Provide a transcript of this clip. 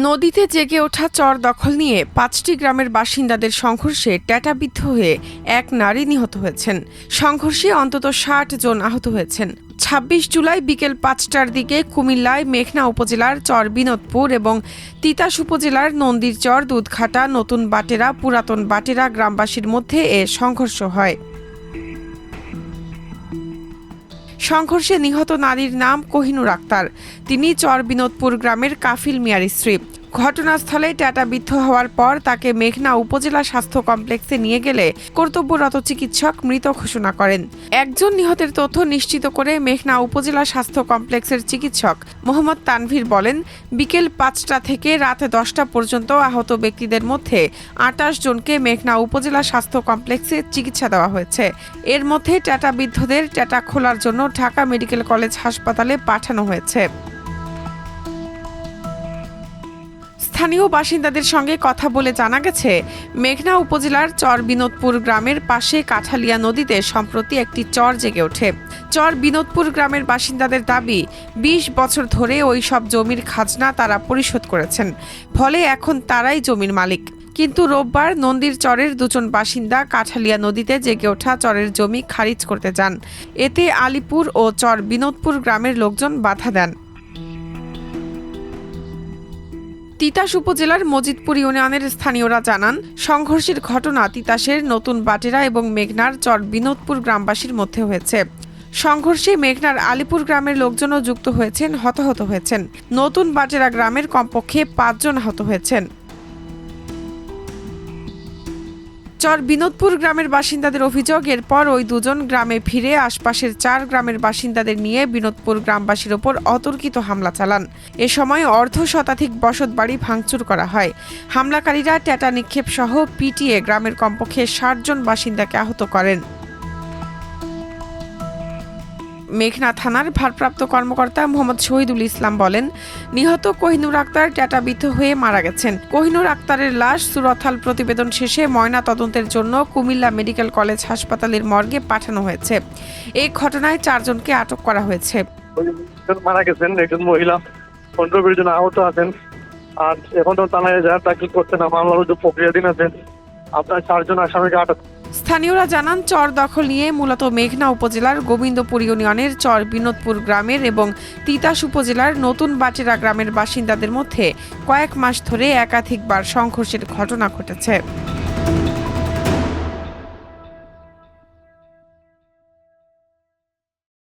নদীতে জেগে ওঠা চর দখল নিয়ে ৫টি গ্রামের বাসিন্দাদের সংঘর্ষে ট্যাটাবিদ্ধ হয়ে এক নারী নিহত হয়েছেন। সংঘর্ষে অন্তত ৬০ জন আহত হয়েছেন। ২৬ জুলাই বিকেল ৫টার দিকে কুমিল্লায় মেঘনা উপজেলার চর বিনোদপুর এবং তিতাস উপজেলার নন্দীর চর, দুধঘাটা, নতুন বাটেরা, পুরাতন বাটেরা গ্রামবাসীর মধ্যে এ সংঘর্ষ হয়। সংঘর্ষে নিহত নারীর নাম কোহিনুর আক্তার। তিনি চর বিনোদপুর গ্রামের কাফিল মিয়ার স্ত্রী। ঘটনাস্থলে ট্যাটাবিদ্ধ হওয়ার পর তাকে মেঘনা উপজেলা স্বাস্থ্য কমপ্লেক্সে নিয়ে গেলে কর্তব্যরত চিকিৎসক মৃত ঘোষণা করেন। একজন নিহতের তথ্য নিশ্চিত করে মেঘনা উপজেলা স্বাস্থ্য কমপ্লেক্সের চিকিৎসক মোহাম্মদ তানভীর বলেন, বিকেল ৫টা থেকে রাত ১০টা পর্যন্ত আহত ব্যক্তিদের মধ্যে ২৮ জনকে মেঘনা উপজেলা স্বাস্থ্য কমপ্লেক্সে চিকিৎসা দেওয়া হয়েছে। এর মধ্যে ট্যাটাবিদ্ধদের ট্যাটা খোলার জন্য ঢাকা মেডিকেল কলেজ হাসপাতালে পাঠানো হয়েছে। স্থানীয় বাসিন্দাদের সঙ্গে কথা বলে জানা গেছে, মেঘনা উপজেলার চর বিনোদপুর গ্রামের পাশে কাঠালিয়া নদীতে সম্প্রতি একটি চর জেগে ওঠে। চর বিনোদপুর গ্রামের বাসিন্দাদের দাবি, ২০ বছর ধরে ওই সব জমির খাজনা তারা পরিশোধ করেছেন, ফলে এখন তারাই জমির মালিক। কিন্তু রোববার নন্দীর চরের দুজন বাসিন্দা কাঠালিয়া নদীতে জেগে ওঠা চরের জমি খারিজ করতে যান। এতে আলিপুর ও চর বিনোদপুর গ্রামের লোকজন বাধা দেন। তিতাস উপজেলার মজিদপুর ইউনিয়নের স্থানীয়রা জানান, সংঘর্ষের ঘটনা তিতাসের নতুন বাটেরা এবং মেঘনার চর বিনোদপুর গ্রামবাসীর মধ্যে হয়েছে। সংঘর্ষে মেঘনার আলিপুর গ্রামের লোকজনও যুক্ত হয়েছেন, হতাহত হয়েছেন। নতুন বাটেরা গ্রামের কমপক্ষে ৫ জন আহত হয়েছেন। চর বিনোদপুর গ্রামের বাসিন্দাদের অভিযোগ, এরপর ওই দুজন গ্রামে ফিরে আশপাশের ৪ গ্রামের বাসিন্দাদের নিয়ে বিনোদপুর গ্রামবাসীর ওপর অতর্কিত হামলা চালান। এ সময় অর্ধশতাধিক বসতবাড়ি ভাঙচুর করা হয়। হামলাকারীরা ট্যাটা নিক্ষেপ সহ পিটিয়ে গ্রামের কমপক্ষে ৬০ জন বাসিন্দাকে আহত করেন। মেঘনা থানার ভারপ্রাপ্ত কর্মকর্তা মোহাম্মদ শহীদুল ইসলাম বলেন, নিহত কোহিনুর আক্তার ট্যাটাবিদ্ধ হয়ে মারা গেছেন। কোহিনুর আক্তারের লাশ সুরতহাল প্রতিবেদন শেষে ময়না তদন্তের জন্য কুমিল্লা মেডিকেল কলেজ হাসপাতালের মর্গে পাঠানো হয়েছে। এই ঘটনায় ৪ জনকে আটক করা হয়েছে। মারা গেছেন একজন মহিলা, ১৫-২০ জন আহত আছেন। আর এখন তো থানায় দাখিল করছেন, মামলার যে প্রক্রিয়াধীন আছেন। আপনার ৪ জন আসামিকে আটক। স্থানীয়রা জানান, চর দখল নিয়ে মূলত মেঘনা উপজেলার গোবিন্দপুর ইউনিয়নের চর বিনোদপুর গ্রামের এবং তিতাস উপজেলার নতুন বাটেরা গ্রামের বাসিন্দাদের মধ্যে কয়েক মাস ধরে একাধিকবার সংঘর্ষের ঘটনা ঘটেছে।